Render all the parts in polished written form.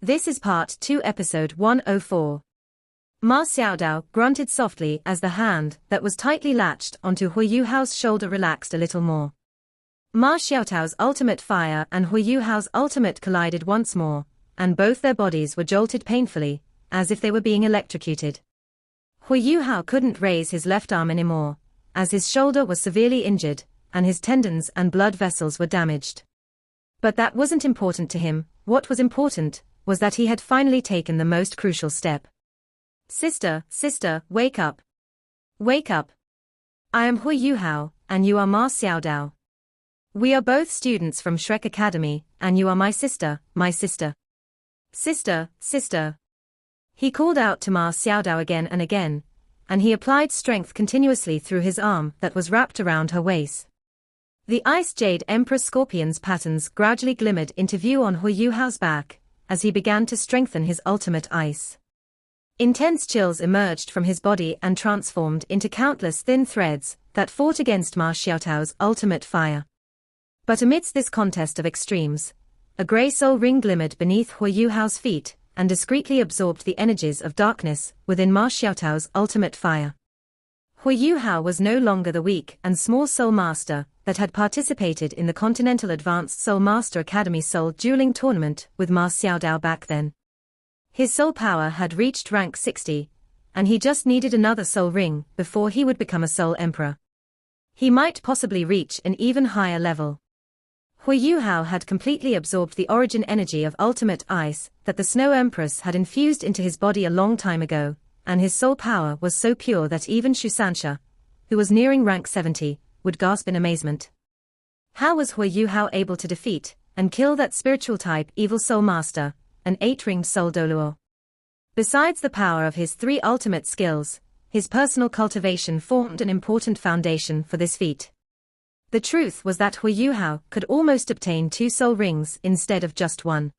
This is Part 2 Episode 104. Ma Xiaodao grunted softly as the hand that was tightly latched onto Hu Yuhao's shoulder relaxed a little more. Ma Xiaodao's ultimate fire and Hu Yuhao's ultimate collided once more, and both their bodies were jolted painfully, as if they were being electrocuted. Hu Yuhao couldn't raise his left arm anymore, as his shoulder was severely injured, and his tendons and blood vessels were damaged. But that wasn't important to him. What was important was that he had finally taken the most crucial step. Sister, wake up. Wake up. I am Hu Yuhao, and you are Ma Xiaodao. We are both students from Shrek Academy, and you are my sister, my sister. Sister. He called out to Ma Xiaodao again and again, and he applied strength continuously through his arm that was wrapped around her waist. The Ice Jade Emperor Scorpion's patterns gradually glimmered into view on Hu Yuhao's back, as he began to strengthen his ultimate ice. Intense chills emerged from his body and transformed into countless thin threads that fought against Ma Xiaodao's ultimate fire. But amidst this contest of extremes, a grey soul ring glimmered beneath Hu Yuhao's feet and discreetly absorbed the energies of darkness within Ma Xiaodao's ultimate fire. Hu Yuhao was no longer the weak and small soul master that had participated in the Continental Advanced Soul Master Academy Soul Dueling Tournament with Ma Xiaodao back then. His soul power had reached rank 60, and he just needed another soul ring before he would become a soul emperor. He might possibly reach an even higher level. Hu Yuhao had completely absorbed the origin energy of ultimate ice that the Snow Empress had infused into his body a long time ago, and his soul power was so pure that even Shusansha, who was nearing rank 70, would gasp in amazement. How was Hu Yuhao able to defeat and kill that spiritual-type evil soul master, an 8-ringed soul Doluo? Besides the power of his 3 ultimate skills, his personal cultivation formed an important foundation for this feat. The truth was that Hu Yuhao could almost obtain 2 soul rings instead of just 1.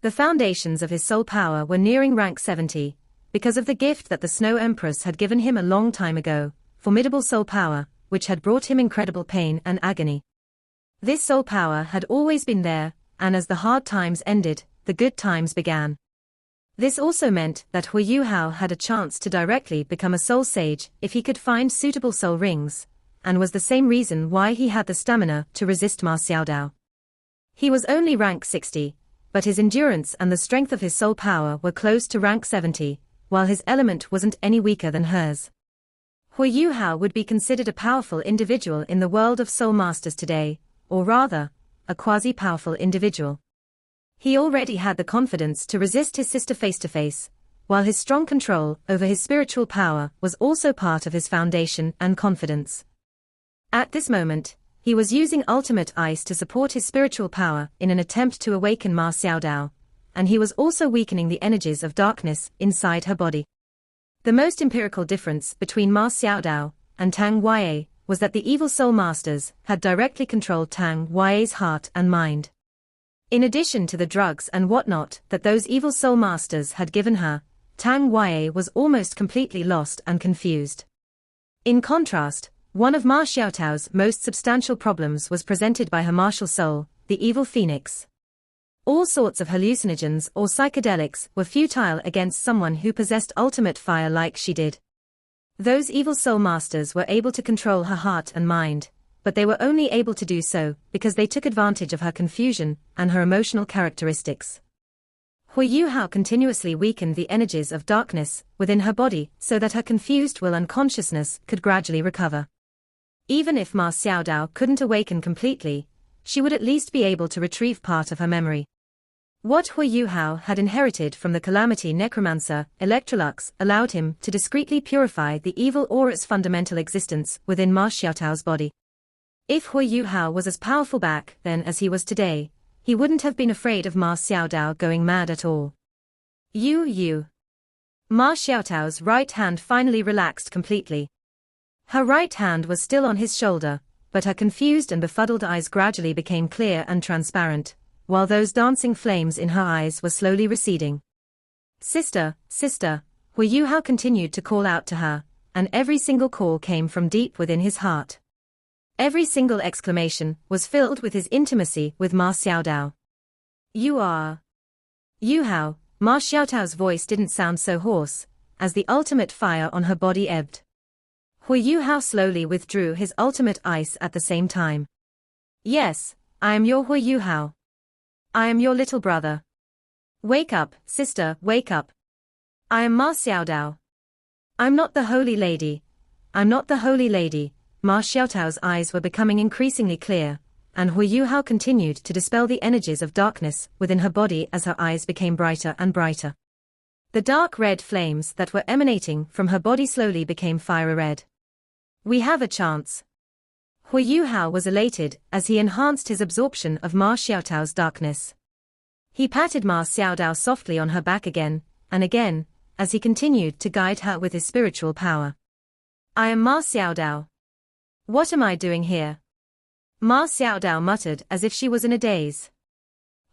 The foundations of his soul power were nearing rank 70, because of the gift that the Snow Empress had given him a long time ago, formidable soul power, which had brought him incredible pain and agony. This soul power had always been there, and as the hard times ended, the good times began. This also meant that Hu Yuhao had a chance to directly become a soul sage if he could find suitable soul rings, and was the same reason why he had the stamina to resist Ma Xiaodao. He was only rank 60, but his endurance and the strength of his soul power were close to rank 70, while his element wasn't any weaker than hers. Hu Yuhao would be considered a powerful individual in the world of soul masters today, or rather, a quasi-powerful individual. He already had the confidence to resist his sister face-to-face, while his strong control over his spiritual power was also part of his foundation and confidence. At this moment, he was using ultimate ice to support his spiritual power in an attempt to awaken Ma Xiaodao, and he was also weakening the energies of darkness inside her body. The most empirical difference between Ma Xiaodao and Tang Yue was that the evil soul masters had directly controlled Tang Yue's heart and mind. In addition to the drugs and whatnot that those evil soul masters had given her, Tang Yue was almost completely lost and confused. In contrast, one of Ma Xiaodao's most substantial problems was presented by her martial soul, the evil phoenix. All sorts of hallucinogens or psychedelics were futile against someone who possessed ultimate fire like she did. Those evil soul masters were able to control her heart and mind, but they were only able to do so because they took advantage of her confusion and her emotional characteristics. Hu Yuhao continuously weakened the energies of darkness within her body so that her confused will and consciousness could gradually recover. Even if Ma Xiaodao couldn't awaken completely, she would at least be able to retrieve part of her memory. What Hu Yuhao had inherited from the Calamity Necromancer, Electrolux, allowed him to discreetly purify the evil aura's fundamental existence within Ma Xiaodao's body. If Hu Yuhao was as powerful back then as he was today, he wouldn't have been afraid of Ma Xiaodao going mad at all. Ma Xiaodao's right hand finally relaxed completely. Her right hand was still on his shoulder, but her confused and befuddled eyes gradually became clear and transparent, while those dancing flames in her eyes were slowly receding. Sister, Hu Yuhao continued to call out to her, and every single call came from deep within his heart. Every single exclamation was filled with his intimacy with Ma Xiaodao. You are Yu Hao, Ma Xiaotao's voice didn't sound so hoarse, as the ultimate fire on her body ebbed. Hu Yu Hao slowly withdrew his ultimate ice at the same time. Yes, I am your Hu Yu Hao. I am your little brother. Wake up, sister, wake up. I am Ma Xiaodao. I'm not the holy lady. I'm not the holy lady. Ma Xiaotao's eyes were becoming increasingly clear, and Hu Yu Hao continued to dispel the energies of darkness within her body as her eyes became brighter and brighter. The dark red flames that were emanating from her body slowly became fiery red. We have a chance. Hu Yu Hao was elated as he enhanced his absorption of Ma Xiaotao's darkness. He patted Ma Xiaodao softly on her back again, and again, as he continued to guide her with his spiritual power. I am Ma Xiaodao. What am I doing here? Ma Xiaodao muttered as if she was in a daze.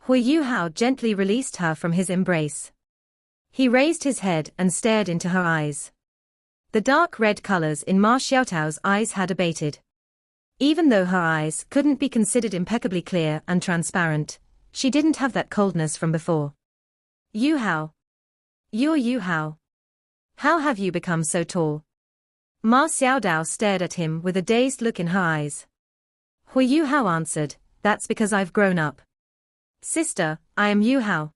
Hu Yu Hao gently released her from his embrace. He raised his head and stared into her eyes. The dark red colors in Ma Xiaotao's eyes had abated. Even though her eyes couldn't be considered impeccably clear and transparent, she didn't have that coldness from before. Yu Hao. You're Yu Hao. How have you become so tall? Ma Xiaodao stared at him with a dazed look in her eyes. Hu Yu Hao answered, that's because I've grown up. Sister, I am Yu Hao.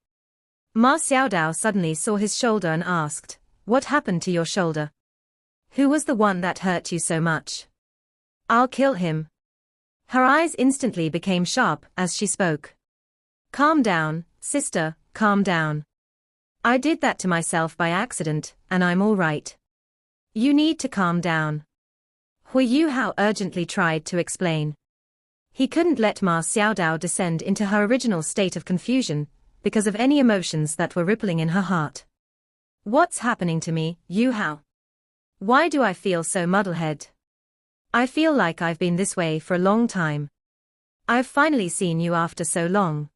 Ma Xiaodao suddenly saw his shoulder and asked, what happened to your shoulder? Who was the one that hurt you so much? I'll kill him. Her eyes instantly became sharp as she spoke. Calm down, sister, calm down. I did that to myself by accident, and I'm all right. You need to calm down. Hu Yu Hao urgently tried to explain. He couldn't let Ma Xiaodao descend into her original state of confusion, because of any emotions that were rippling in her heart. What's happening to me, Yu Hao? Why do I feel so muddlehead? I feel like I've been this way for a long time. I've finally seen you after so long.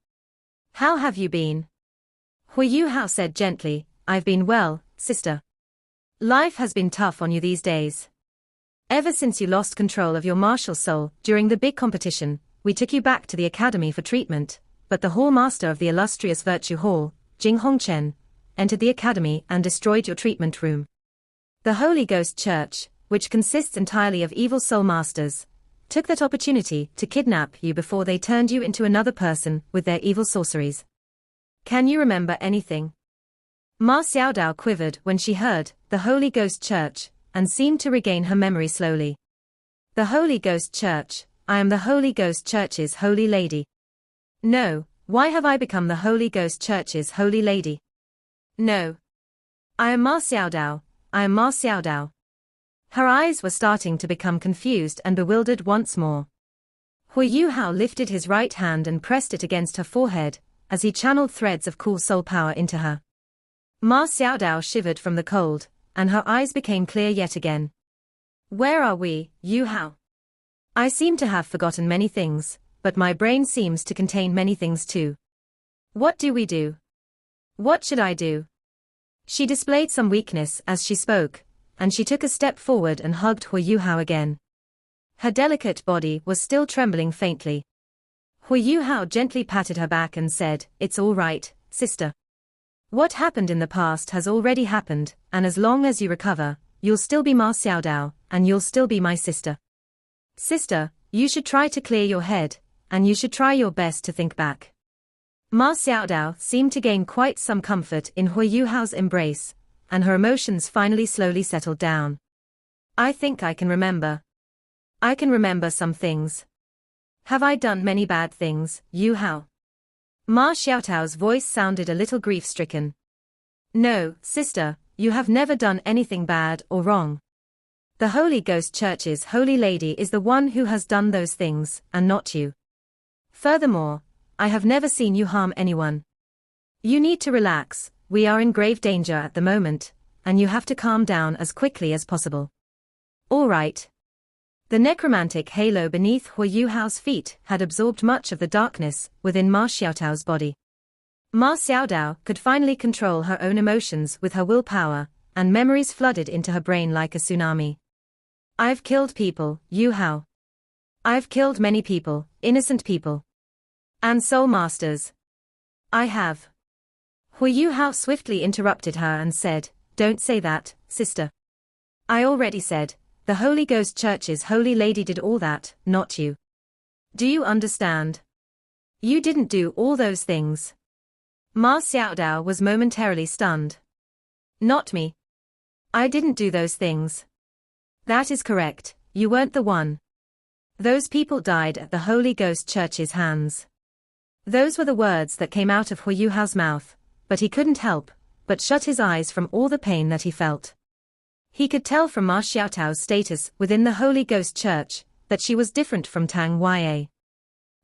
How have you been? Hu Yu Hao said gently, I've been well, sister. Life has been tough on you these days. Ever since you lost control of your martial soul during the big competition, we took you back to the academy for treatment, but the Hall Master of the illustrious Virtue Hall, Jing Hongchen, entered the academy and destroyed your treatment room. The Holy Ghost Church, which consists entirely of evil soul masters, took that opportunity to kidnap you before they turned you into another person with their evil sorceries. Can you remember anything? Ma Xiaodao quivered when she heard the Holy Ghost Church, and seemed to regain her memory slowly. The Holy Ghost Church, I am the Holy Ghost Church's Holy Lady. No, why have I become the Holy Ghost Church's Holy Lady? No. I am Ma Xiaodao, I am Ma Xiaodao. Her eyes were starting to become confused and bewildered once more. Hu Yu Hao lifted his right hand and pressed it against her forehead, as he channeled threads of cool soul power into her. Ma Xiaodao shivered from the cold, and her eyes became clear yet again. Where are we, Yu Hao? I seem to have forgotten many things, but my brain seems to contain many things too. What do we do? What should I do? She displayed some weakness as she spoke, and she took a step forward and hugged Hu Yu Hao again. Her delicate body was still trembling faintly. Hu Yu Hao gently patted her back and said, it's all right, sister. What happened in the past has already happened, and as long as you recover, you'll still be Ma Xiaodao, and you'll still be my sister. Sister, you should try to clear your head, and you should try your best to think back. Ma Xiaodao seemed to gain quite some comfort in Hu Yu Hao's embrace, and her emotions finally slowly settled down. I think I can remember. I can remember some things. Have I done many bad things, Yu Hao? Ma Xiaotao's voice sounded a little grief-stricken. No, sister, you have never done anything bad or wrong. The Holy Ghost Church's Holy Lady is the one who has done those things, and not you. Furthermore, I have never seen you harm anyone. You need to relax, we are in grave danger at the moment, and you have to calm down as quickly as possible. All right. The necromantic halo beneath Hu Yu Hao's feet had absorbed much of the darkness within Ma Xiaotao's body. Ma Xiaodao could finally control her own emotions with her willpower, and memories flooded into her brain like a tsunami. I've killed people, Yu Hao. I've killed many people, innocent people. And soul masters. I have. Hu Yuhao swiftly interrupted her and said, "Don't say that, sister. I already said, the Holy Ghost Church's Holy Lady did all that, not you. Do you understand? You didn't do all those things." Ma Xiaodao was momentarily stunned. "Not me. I didn't do those things." "That is correct, you weren't the one. Those people died at the Holy Ghost Church's hands." Those were the words that came out of Hu Yuhao's mouth, but he couldn't help but shut his eyes from all the pain that he felt. He could tell from Ma Xiaotao's status within the Holy Ghost Church that she was different from Tang Yue.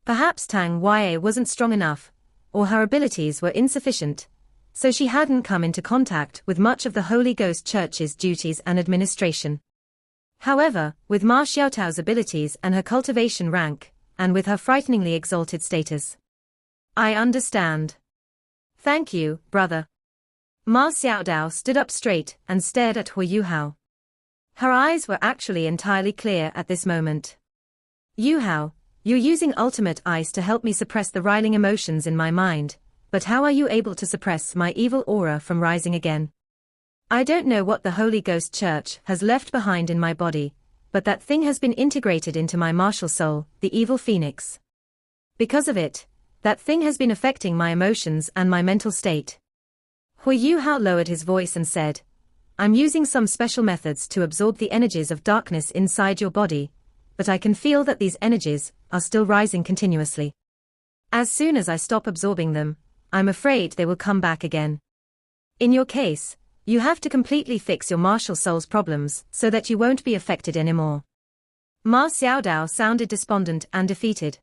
Perhaps Tang Yue wasn't strong enough, or her abilities were insufficient, so she hadn't come into contact with much of the Holy Ghost Church's duties and administration. However, with Ma Xiaotao's abilities and her cultivation rank, and with her frighteningly exalted status, "I understand. Thank you, brother." Ma Xiaodao stood up straight and stared at Hu Yuhao. Her eyes were actually entirely clear at this moment. "Yuhao, you're using ultimate ice to help me suppress the riling emotions in my mind, but how are you able to suppress my evil aura from rising again? I don't know what the Holy Ghost Church has left behind in my body, but that thing has been integrated into my martial soul, the evil phoenix. Because of it, that thing has been affecting my emotions and my mental state." Hu Yuhao lowered his voice and said, "I'm using some special methods to absorb the energies of darkness inside your body, but I can feel that these energies are still rising continuously. As soon as I stop absorbing them, I'm afraid they will come back again. In your case, you have to completely fix your martial soul's problems so that you won't be affected anymore." Ma Xiaodao sounded despondent and defeated.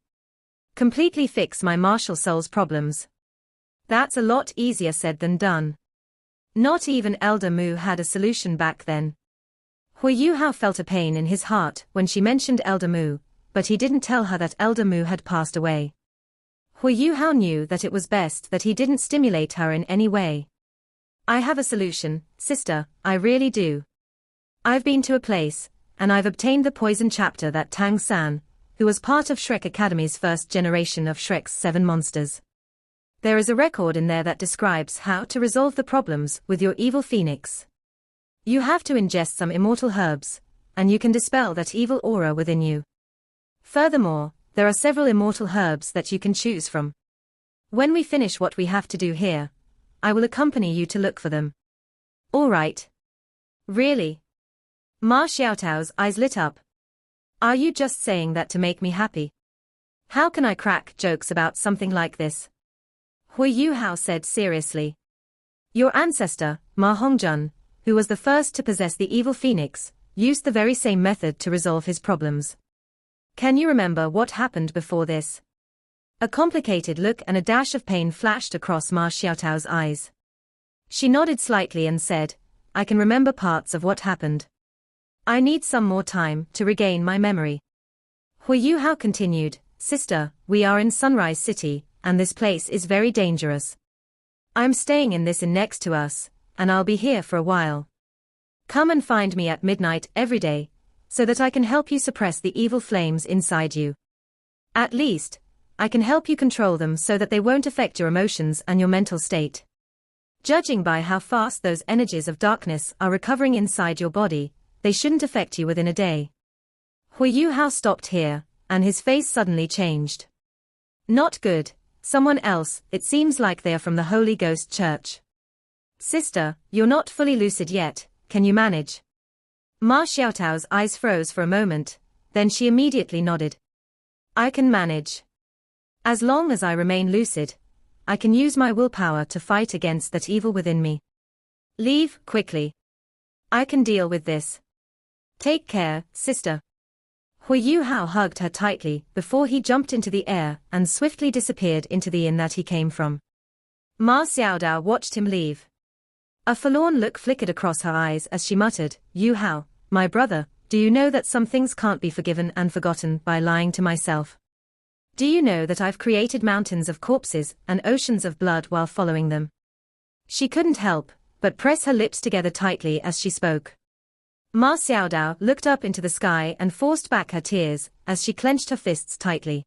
"Completely fix my martial soul's problems? That's a lot easier said than done. Not even Elder Mu had a solution back then." Hu Yuhao felt a pain in his heart when she mentioned Elder Mu, but he didn't tell her that Elder Mu had passed away. Hu Yuhao knew that it was best that he didn't stimulate her in any way. "I have a solution, sister, I really do. I've been to a place, and I've obtained the poison chapter that Tang San, who was part of Shrek Academy's first generation of Shrek's 7 monsters. There is a record in there that describes how to resolve the problems with your evil phoenix. You have to ingest some immortal herbs, and you can dispel that evil aura within you. Furthermore, there are several immortal herbs that you can choose from. When we finish what we have to do here, I will accompany you to look for them." "All right." "Really?" Ma Xiaotao's eyes lit up. "Are you just saying that to make me happy? How can I crack jokes about something like this?" Hu Yuhao said seriously. "Your ancestor, Ma Hongjun, who was the first to possess the evil phoenix, used the very same method to resolve his problems. Can you remember what happened before this?" A complicated look and a dash of pain flashed across Ma Xiaotao's eyes. She nodded slightly and said, "I can remember parts of what happened. I need some more time to regain my memory." Hu Yuhao continued, "Sister, we are in Sunrise City, and this place is very dangerous. I'm staying in this inn next to us, and I'll be here for a while. Come and find me at midnight every day, so that I can help you suppress the evil flames inside you. At least, I can help you control them so that they won't affect your emotions and your mental state. Judging by how fast those energies of darkness are recovering inside your body, they shouldn't affect you within a day." Hu Yuhao stopped here, and his face suddenly changed. "Not good. Someone else, it seems like they are from the Holy Ghost Church." "Sister, you're not fully lucid yet, can you manage?" Ma Xiaotao's eyes froze for a moment, then she immediately nodded. "I can manage. As long as I remain lucid, I can use my willpower to fight against that evil within me. Leave, quickly. I can deal with this. Take care, sister." Hu Yuhao hugged her tightly before he jumped into the air and swiftly disappeared into the inn that he came from. Ma Xiaodao watched him leave. A forlorn look flickered across her eyes as she muttered, "Yuhao, my brother, do you know that some things can't be forgiven and forgotten by lying to myself? Do you know that I've created mountains of corpses and oceans of blood while following them?" She couldn't help but press her lips together tightly as she spoke. Ma Xiaodao looked up into the sky and forced back her tears as she clenched her fists tightly.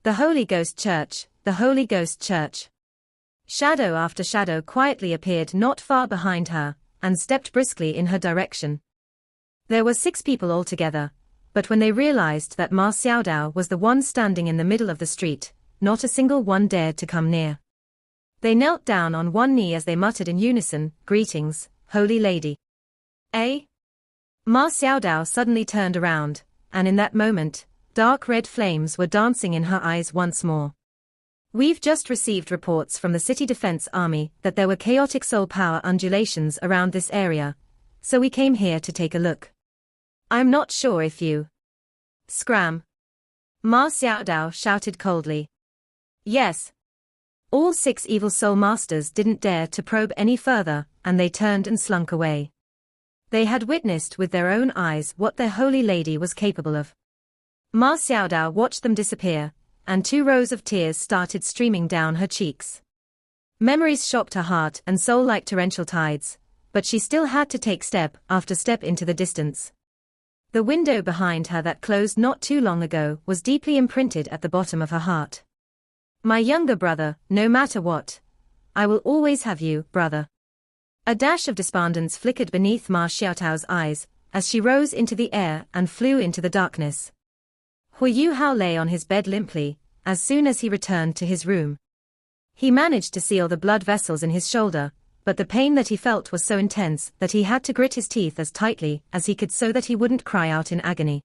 The Holy Ghost Church, the Holy Ghost Church. Shadow after shadow quietly appeared not far behind her, and stepped briskly in her direction. There were 6 people altogether, but when they realized that Ma Xiaodao was the one standing in the middle of the street, not a single one dared to come near. They knelt down on one knee as they muttered in unison, "Greetings, Holy Lady." Ma Xiaodao suddenly turned around, and in that moment, dark red flames were dancing in her eyes once more. "We've just received reports from the City Defense Army that there were chaotic soul power undulations around this area, so we came here to take a look. I'm not sure if you..." "Scram!" Ma Xiaodao shouted coldly. "Yes." All 6 evil soul masters didn't dare to probe any further, and they turned and slunk away. They had witnessed with their own eyes what their holy lady was capable of. Ma Xiaodao watched them disappear, and 2 rows of tears started streaming down her cheeks. Memories shocked her heart and soul like torrential tides, but she still had to take step after step into the distance. The window behind her that closed not too long ago was deeply imprinted at the bottom of her heart. "My younger brother, no matter what. I will always have you, brother." A dash of despondence flickered beneath Ma Xiaotao's eyes, as she rose into the air and flew into the darkness. Hu Yuhao lay on his bed limply, as soon as he returned to his room. He managed to seal the blood vessels in his shoulder, but the pain that he felt was so intense that he had to grit his teeth as tightly as he could so that he wouldn't cry out in agony.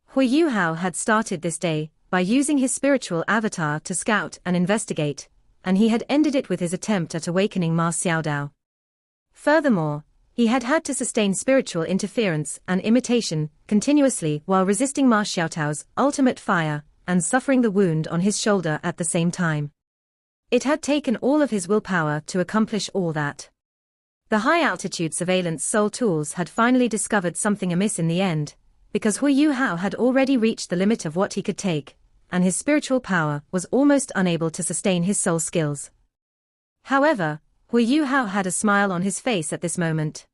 Hu Yuhao had started this day by using his spiritual avatar to scout and investigate, and he had ended it with his attempt at awakening Ma Xiaodao. Furthermore, he had had to sustain spiritual interference and imitation continuously while resisting Ma Xiaotao's ultimate fire and suffering the wound on his shoulder at the same time. It had taken all of his willpower to accomplish all that. The high-altitude surveillance soul tools had finally discovered something amiss in the end, because Hu Yuhao had already reached the limit of what he could take, and his spiritual power was almost unable to sustain his soul skills. However, Hu Yuhao had a smile on his face at this moment.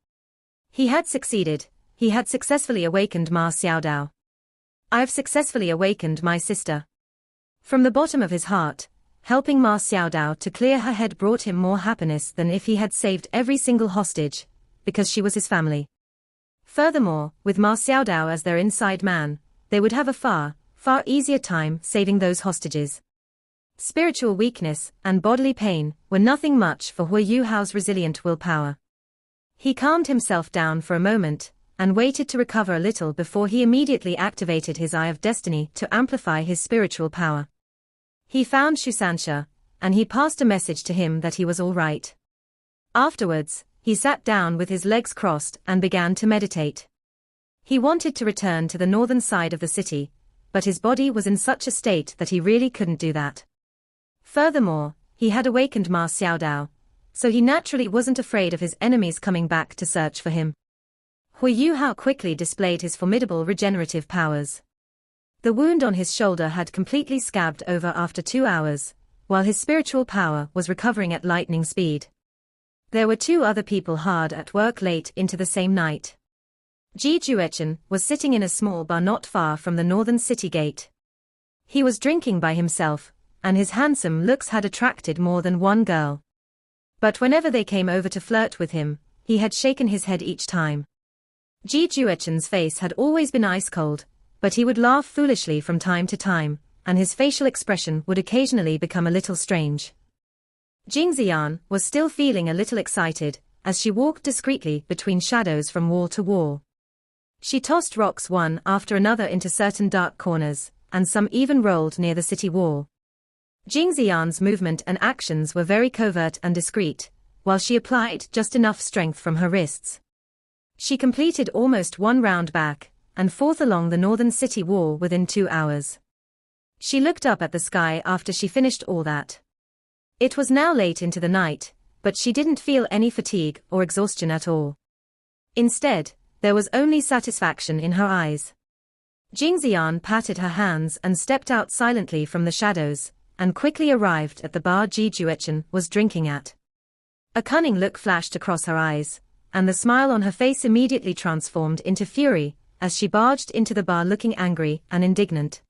He had succeeded. He had successfully awakened Ma Xiaodao. "I've successfully awakened my sister." From the bottom of his heart, helping Ma Xiaodao to clear her head brought him more happiness than if he had saved every single hostage, because she was his family. Furthermore, with Ma Xiaodao as their inside man, they would have a far easier time saving those hostages. Spiritual weakness and bodily pain were nothing much for Hu Yuhao's resilient willpower. He calmed himself down for a moment, and waited to recover a little before he immediately activated his Eye of Destiny to amplify his spiritual power. He found Shusansha, and he passed a message to him that he was all right. Afterwards, he sat down with his legs crossed and began to meditate. He wanted to return to the northern side of the city, but his body was in such a state that he really couldn't do that. Furthermore, he had awakened Ma Xiaodao, so he naturally wasn't afraid of his enemies coming back to search for him. Hu Yuhao quickly displayed his formidable regenerative powers. The wound on his shoulder had completely scabbed over after 2 hours, while his spiritual power was recovering at lightning speed. There were 2 other people hard at work late into the same night. Ji Juechen was sitting in a small bar not far from the northern city gate. He was drinking by himself, and his handsome looks had attracted more than one girl. But whenever they came over to flirt with him, he had shaken his head each time. Ji Juechen's face had always been ice cold, but he would laugh foolishly from time to time, and his facial expression would occasionally become a little strange. Jing Ziyan was still feeling a little excited, as she walked discreetly between shadows from wall to wall. She tossed rocks one after another into certain dark corners, and some even rolled near the city wall. Jing Ziyan's movement and actions were very covert and discreet, while she applied just enough strength from her wrists. She completed almost 1 round back and forth along the northern city wall within 2 hours. She looked up at the sky after she finished all that. It was now late into the night, but she didn't feel any fatigue or exhaustion at all. Instead, there was only satisfaction in her eyes. Jing Ziyan patted her hands and stepped out silently from the shadows, and quickly arrived at the bar Ji Juechen was drinking at. A cunning look flashed across her eyes, and the smile on her face immediately transformed into fury, as she barged into the bar looking angry and indignant.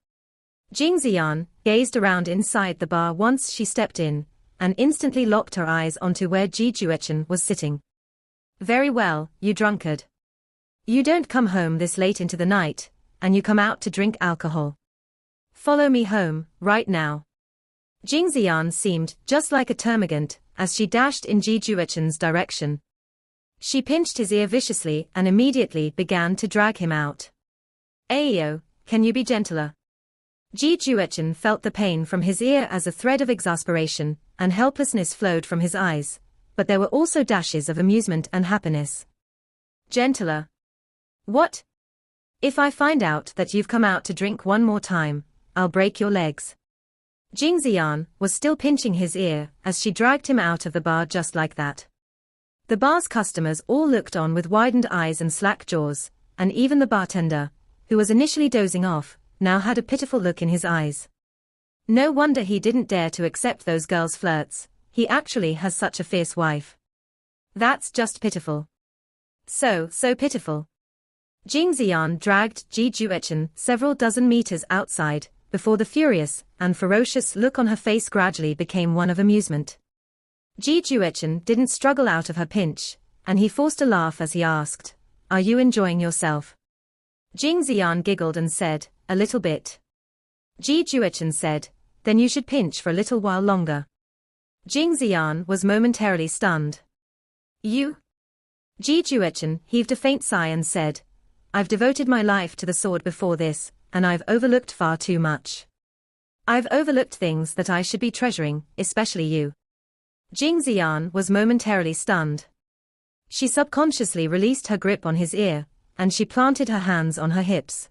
Jing Ziyan gazed around inside the bar once she stepped in, and instantly locked her eyes onto where Ji Juechen was sitting. Very well, you drunkard. You don't come home this late into the night, and you come out to drink alcohol. Follow me home, right now. Jing Xian seemed just like a termagant as she dashed in Ji Juechen's direction. She pinched his ear viciously and immediately began to drag him out. Ayo, can you be gentler? Ji Juechen felt the pain from his ear as a thread of exasperation, and helplessness flowed from his eyes, but there were also dashes of amusement and happiness. Gentler? What? If I find out that you've come out to drink one more time, I'll break your legs. Jing Xian was still pinching his ear as she dragged him out of the bar just like that. The bar's customers all looked on with widened eyes and slack jaws, and even the bartender, who was initially dozing off, now had a pitiful look in his eyes. No wonder he didn't dare to accept those girls' flirts, he actually has such a fierce wife. That's just pitiful. So pitiful. Jing Xian dragged Ji Juechen several dozen meters outside, before the furious and ferocious look on her face gradually became one of amusement. Ji Juechen didn't struggle out of her pinch, and he forced a laugh as he asked, "Are you enjoying yourself?" Jing Xian giggled and said, "A little bit." Ji Juechen said, "Then you should pinch for a little while longer." Jing Xian was momentarily stunned. "You?" Ji Juechen heaved a faint sigh and said, "I've devoted my life to the sword before this, and I've overlooked far too much. I've overlooked things that I should be treasuring, especially you." Jing Xian was momentarily stunned. She subconsciously released her grip on his ear, and she planted her hands on her hips.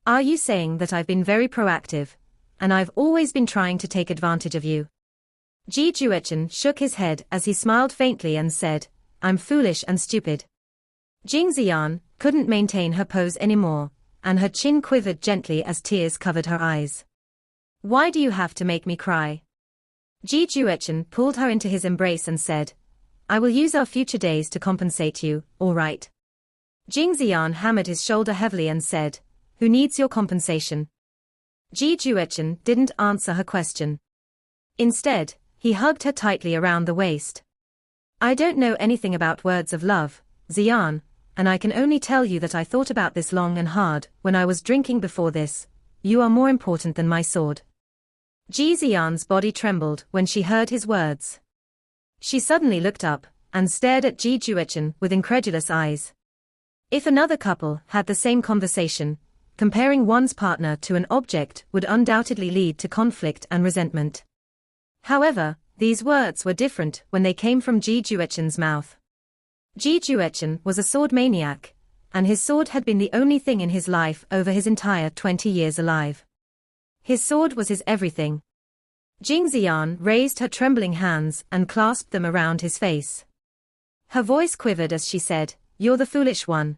"Are you saying that I've been very proactive, and I've always been trying to take advantage of you?" Ji Juechen shook his head as he smiled faintly and said, "I'm foolish and stupid." Jing Xian couldn't maintain her pose anymore, and her chin quivered gently as tears covered her eyes. "Why do you have to make me cry?" Ji Juechen pulled her into his embrace and said, "I will use our future days to compensate you, all right?" Jing Xian hammered his shoulder heavily and said, "Who needs your compensation?" Ji Juechen didn't answer her question. Instead, he hugged her tightly around the waist. "I don't know anything about words of love, Xian, and I can only tell you that I thought about this long and hard when I was drinking before this. You are more important than my sword." Ji Xian's body trembled when she heard his words. She suddenly looked up and stared at Ji Juechen with incredulous eyes. If another couple had the same conversation, comparing one's partner to an object would undoubtedly lead to conflict and resentment. However, these words were different when they came from Ji Juechen's mouth. Ji Juechen was a sword maniac, and his sword had been the only thing in his life over his entire 20 years alive. His sword was his everything. Jing Xian raised her trembling hands and clasped them around his face. Her voice quivered as she said, "You're the foolish one.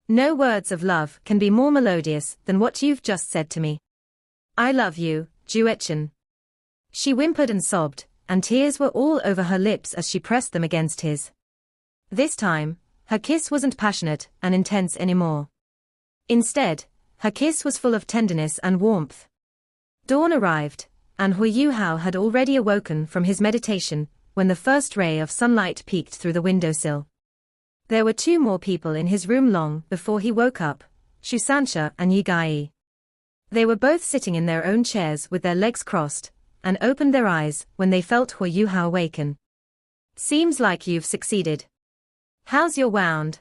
No words of love can be more melodious than what you've just said to me. I love you, Juechen." She whimpered and sobbed, and tears were all over her lips as she pressed them against his. This time, her kiss wasn't passionate and intense anymore. Instead, her kiss was full of tenderness and warmth. Dawn arrived, and Hu Yuhao had already awoken from his meditation when the first ray of sunlight peeked through the windowsill. There were two more people in his room long before he woke up, Shu Sanxia and Yi Gai. They were both sitting in their own chairs with their legs crossed, and opened their eyes when they felt Hu Yuhao awaken. "Seems like you've succeeded. How's your wound?"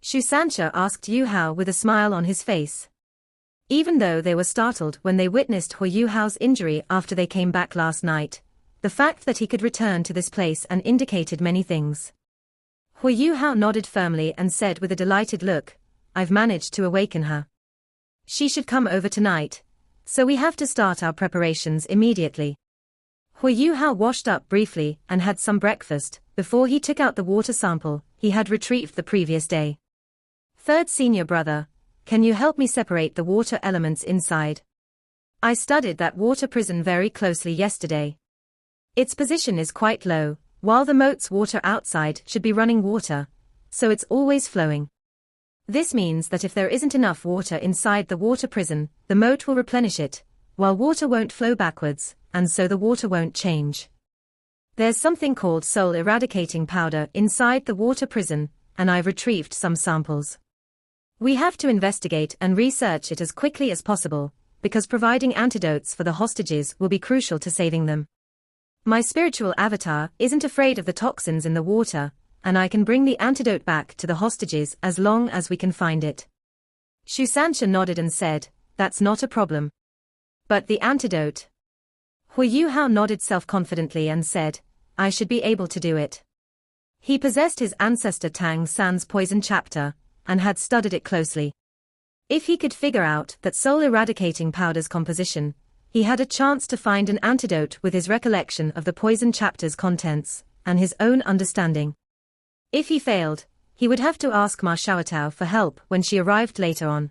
Shu Sanxia asked Yuhao with a smile on his face. Even though they were startled when they witnessed Hu Yuhao's injury after they came back last night, the fact that he could return to this place and indicated many things. Hu Yuhao nodded firmly and said with a delighted look, "I've managed to awaken her. She should come over tonight, so we have to start our preparations immediately." Hu Yuhao washed up briefly and had some breakfast before he took out the water sample he had retrieved the previous day. "Third senior brother, can you help me separate the water elements inside? I studied that water prison very closely yesterday. Its position is quite low, while the moat's water outside should be running water, so it's always flowing. This means that if there isn't enough water inside the water prison, the moat will replenish it, while water won't flow backwards, and so the water won't change. There's something called soul eradicating powder inside the water prison, and I've retrieved some samples. We have to investigate and research it as quickly as possible, because providing antidotes for the hostages will be crucial to saving them. My spiritual avatar isn't afraid of the toxins in the water, and I can bring the antidote back to the hostages as long as we can find it. Shusansha nodded and said, "That's not a problem." "But the antidote?" Hu Yuhao nodded self-confidently and said, "I should be able to do it." He possessed his ancestor Tang San's poison chapter, and had studied it closely. If he could figure out that soul-eradicating powder's composition, he had a chance to find an antidote with his recollection of the poison chapter's contents, and his own understanding. If he failed, he would have to ask Ma Xiaotao for help when she arrived later on.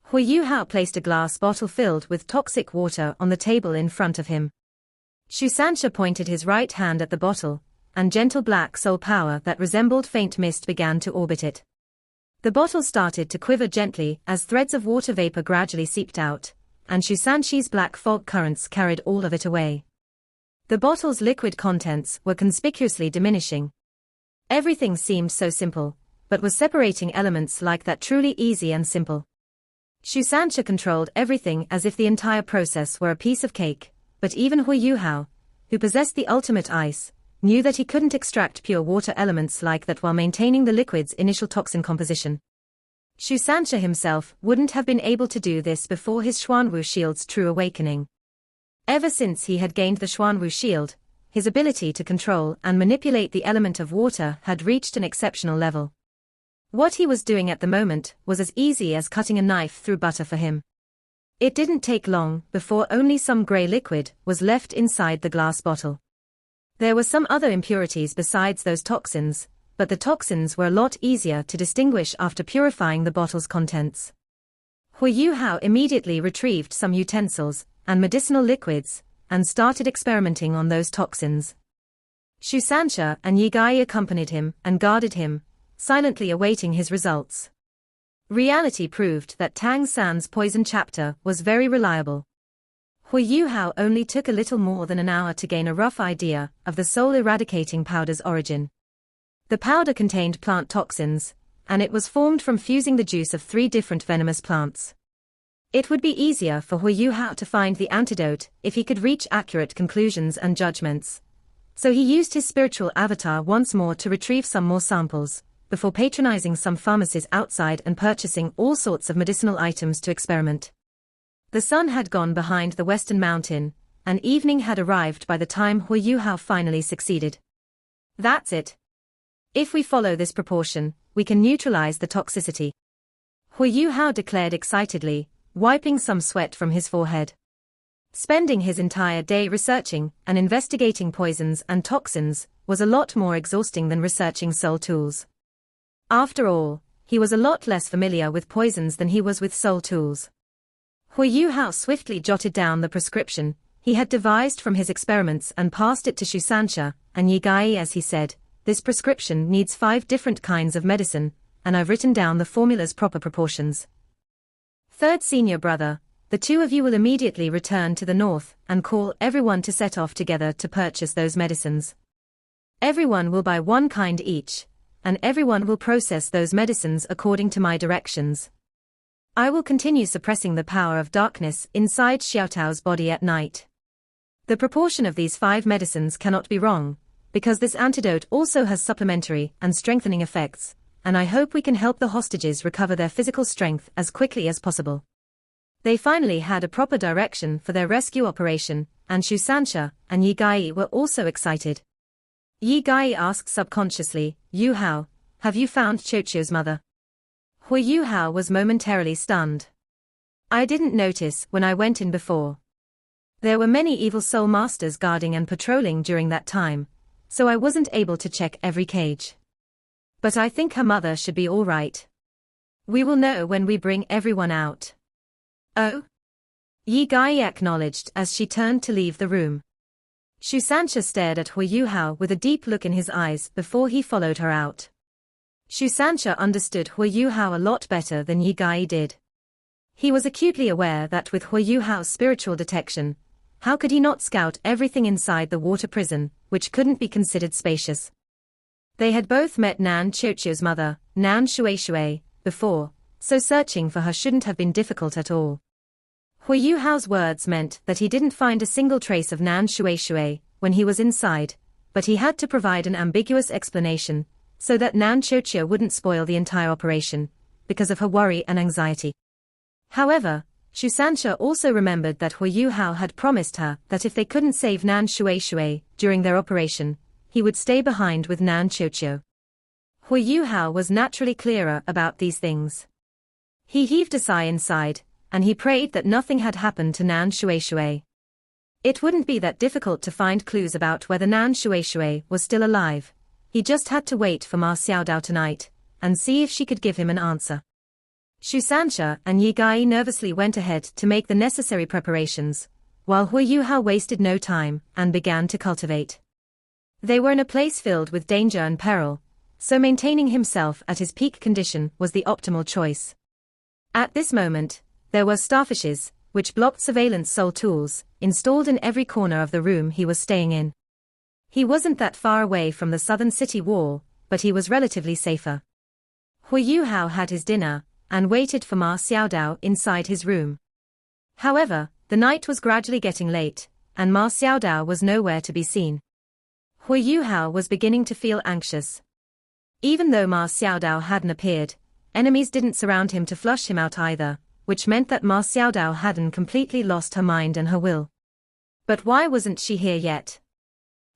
Hu Yuhao placed a glass bottle filled with toxic water on the table in front of him. Shusansha pointed his right hand at the bottle, and gentle black soul power that resembled faint mist began to orbit it. The bottle started to quiver gently as threads of water vapor gradually seeped out, and Shusanshi's black fog currents carried all of it away. The bottle's liquid contents were conspicuously diminishing. Everything seemed so simple, but was separating elements like that truly easy and simple. Shusansha controlled everything as if the entire process were a piece of cake, but even Hu Yuhao, who possessed the ultimate ice, knew that he couldn't extract pure water elements like that while maintaining the liquid's initial toxin composition. Shusansha himself wouldn't have been able to do this before his Xuanwu shield's true awakening. Ever since he had gained the Xuanwu shield, his ability to control and manipulate the element of water had reached an exceptional level. What he was doing at the moment was as easy as cutting a knife through butter for him. It didn't take long before only some grey liquid was left inside the glass bottle. There were some other impurities besides those toxins, but the toxins were a lot easier to distinguish after purifying the bottle's contents. Hu Yuhao immediately retrieved some utensils and medicinal liquids, and started experimenting on those toxins. Shusansha and Yigai accompanied him and guarded him, silently awaiting his results. Reality proved that Tang San's poison chapter was very reliable. Hu Yuhao only took a little more than an hour to gain a rough idea of the soul-eradicating powder's origin. The powder contained plant toxins, and it was formed from fusing the juice of 3 different venomous plants. It would be easier for Hu Yuhao to find the antidote if he could reach accurate conclusions and judgments. So he used his spiritual avatar once more to retrieve some more samples, before patronizing some pharmacies outside and purchasing all sorts of medicinal items to experiment. The sun had gone behind the western mountain, and evening had arrived by the time Hu Yuhao finally succeeded. "That's it. If we follow this proportion, we can neutralize the toxicity," Hu Yuhao declared excitedly, wiping some sweat from his forehead. Spending his entire day researching and investigating poisons and toxins was a lot more exhausting than researching soul tools. After all, he was a lot less familiar with poisons than he was with soul tools. Hu Yuhao swiftly jotted down the prescription he had devised from his experiments and passed it to Shusansha and Yigai as he said, "This prescription needs 5 different kinds of medicine, and I've written down the formula's proper proportions. Third senior brother, the 2 of you will immediately return to the north and call everyone to set off together to purchase those medicines. Everyone will buy 1 kind each, and everyone will process those medicines according to my directions. I will continue suppressing the power of darkness inside Xiaotao's body at night. The proportion of these 5 medicines cannot be wrong, because this antidote also has supplementary and strengthening effects, and I hope we can help the hostages recover their physical strength as quickly as possible." They finally had a proper direction for their rescue operation, and Shusansha and Yigai were also excited. Yigai asked subconsciously, "Yuhao, have you found Chochio's mother?" Hu Yuhao was momentarily stunned. "I didn't notice when I went in before. There were many evil soul masters guarding and patrolling during that time, so I wasn't able to check every cage. But I think her mother should be all right. We will know when we bring everyone out." "Oh?" Yigai acknowledged as she turned to leave the room. Shusansha stared at Hu Yuhao with a deep look in his eyes before he followed her out. Shusansha understood Hu Yuhao a lot better than Yigai did. He was acutely aware that with Hu Yuhao's spiritual detection, How could he not scout everything inside the water prison, which couldn't be considered spacious? They had both met Nan Chiochio's mother, Nan Shueishui, before, so searching for her shouldn't have been difficult at all. Hui Yuhao's words meant that he didn't find a single trace of Nan Shueishui when he was inside, but he had to provide an ambiguous explanation, so that Nan Chiochio wouldn't spoil the entire operation, because of her worry and anxiety. However, Shu Sanxia also remembered that Hui Yuhao had promised her that if they couldn't save Nan Shueishui during their operation, he would stay behind with Nan Chiochio. Hui Yuhao was naturally clearer about these things. He heaved a sigh inside, and he prayed that nothing had happened to Nan Shueishui. It wouldn't be that difficult to find clues about whether Nan Shueishui was still alive. He just had to wait for Ma Xiaodao tonight, and see if she could give him an answer. Shu Sanxia and Yi Gai nervously went ahead to make the necessary preparations, while Hui Yuhao wasted no time and began to cultivate. They were in a place filled with danger and peril, so maintaining himself at his peak condition was the optimal choice. At this moment, there were starfishes, which blocked surveillance soul tools, installed in every corner of the room he was staying in. He wasn't that far away from the southern city wall, but he was relatively safer. Hui Yuhao had his dinner, and waited for Ma Xiaodao inside his room. However, the night was gradually getting late, and Ma Xiaodao was nowhere to be seen. Hui Yuhao was beginning to feel anxious. Even though Ma Xiaodao hadn't appeared, enemies didn't surround him to flush him out either, which meant that Ma Xiaodao hadn't completely lost her mind and her will. But why wasn't she here yet?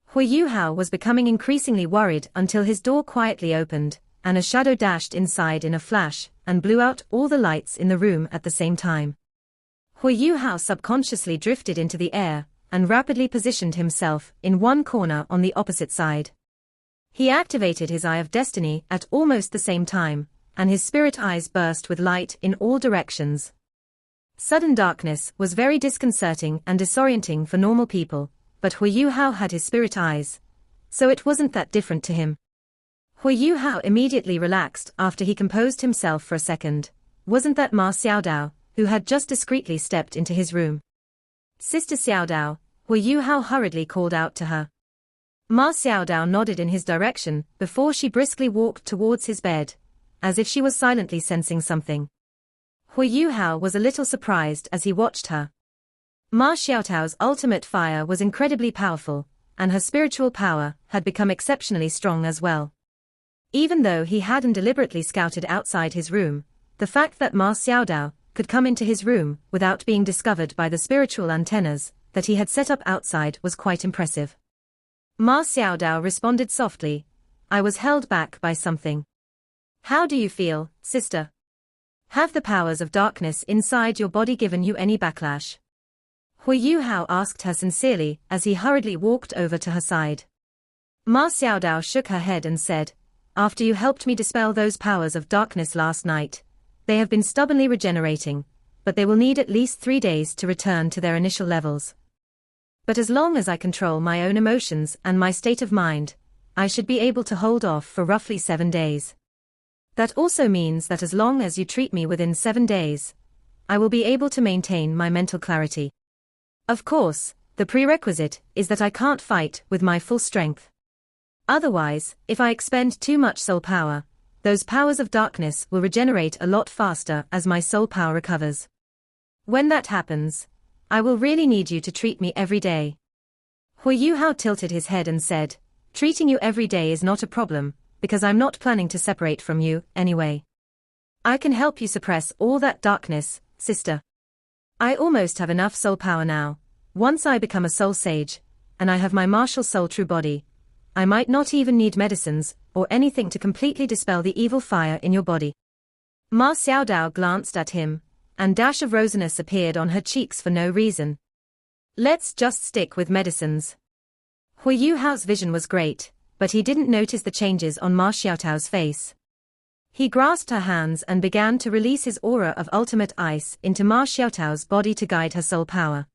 Hui Yuhao was becoming increasingly worried until his door quietly opened, and a shadow dashed inside in a flash, and blew out all the lights in the room at the same time. Hui Yuhao subconsciously drifted into the air, and rapidly positioned himself in one corner on the opposite side. He activated his Eye of Destiny at almost the same time, and his spirit eyes burst with light in all directions. Sudden darkness was very disconcerting and disorienting for normal people, but Hui Yuhao had his spirit eyes, so it wasn't that different to him. Hui Yuhao immediately relaxed after he composed himself for a second. Wasn't that Ma Xiaodao, who had just discreetly stepped into his room? Sister Xiaodao, Hui Yuhao hurriedly called out to her. Ma Xiaodao nodded in his direction before she briskly walked towards his bed, as if she was silently sensing something. Hui Yuhao was a little surprised as he watched her. Ma Xiaotao's ultimate fire was incredibly powerful, and her spiritual power had become exceptionally strong as well. Even though he hadn't deliberately scouted outside his room, the fact that Ma Xiaodao could come into his room without being discovered by the spiritual antennas that he had set up outside was quite impressive. Ma Xiaodao responded softly, "I was held back by something." "How do you feel, sister? Have the powers of darkness inside your body given you any backlash?" Hui Yuhao asked her sincerely as he hurriedly walked over to her side. Ma Xiaodao shook her head and said, "After you helped me dispel those powers of darkness last night, they have been stubbornly regenerating, but they will need at least 3 days to return to their initial levels. But as long as I control my own emotions and my state of mind, I should be able to hold off for roughly 7 days. That also means that as long as you treat me within 7 days, I will be able to maintain my mental clarity. Of course, the prerequisite is that I can't fight with my full strength. Otherwise, if I expend too much soul power, those powers of darkness will regenerate a lot faster as my soul power recovers. When that happens, I will really need you to treat me every day." Hui Yuhao tilted his head and said, "Treating you every day is not a problem, because I'm not planning to separate from you, anyway. I can help you suppress all that darkness, sister. I almost have enough soul power now. Once I become a soul sage, and I have my martial soul true body, I might not even need medicines or anything to completely dispel the evil fire in your body." Ma Xiaodao glanced at him, and a dash of rosiness appeared on her cheeks for no reason. "Let's just stick with medicines." Hui Yuhao's vision was great, but he didn't notice the changes on Ma Xiaotao's face. He grasped her hands and began to release his aura of ultimate ice into Ma Xiaotao's body to guide her soul power.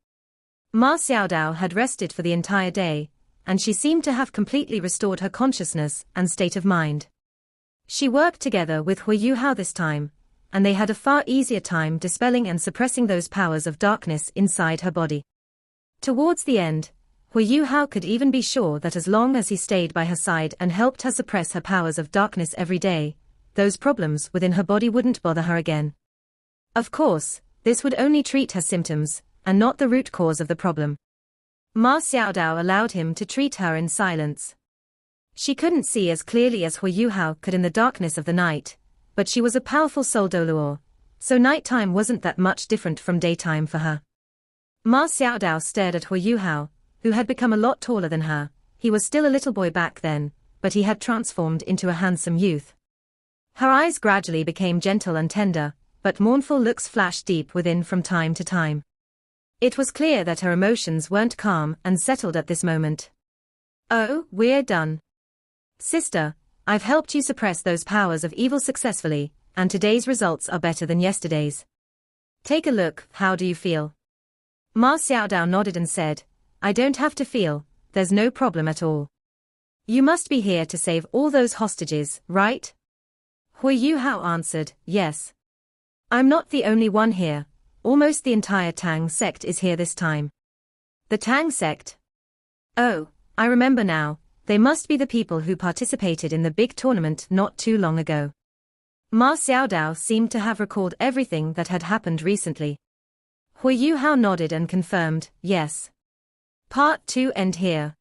Ma Xiaodao had rested for the entire day, and she seemed to have completely restored her consciousness and state of mind. She worked together with Hui Yuhao this time, and they had a far easier time dispelling and suppressing those powers of darkness inside her body. Towards the end, Hu Yuhao could even be sure that as long as he stayed by her side and helped her suppress her powers of darkness every day, those problems within her body wouldn't bother her again. Of course, this would only treat her symptoms, and not the root cause of the problem. Ma Xiaodao allowed him to treat her in silence. She couldn't see as clearly as Hu Yuhao could in the darkness of the night, but she was a powerful soul Doluo, so nighttime wasn't that much different from daytime for her. Ma Xiaodao stared at Hu Yuhao, who had become a lot taller than her. He was still a little boy back then, but he had transformed into a handsome youth. Her eyes gradually became gentle and tender, but mournful looks flashed deep within from time to time. It was clear that her emotions weren't calm and settled at this moment. "Oh, we're done. Sister, I've helped you suppress those powers of evil successfully, and today's results are better than yesterday's. Take a look, how do you feel?" Ma Xiaodao nodded and said, "I don't have to feel, there's no problem at all. You must be here to save all those hostages, right?" Hu Yuhao answered, "Yes. I'm not the only one here, almost the entire Tang sect is here this time." "The Tang sect? Oh, I remember now, they must be the people who participated in the big tournament not too long ago." Ma Xiaodao seemed to have recalled everything that had happened recently. Hu Yuhao nodded and confirmed, "Yes. Part 2 end here.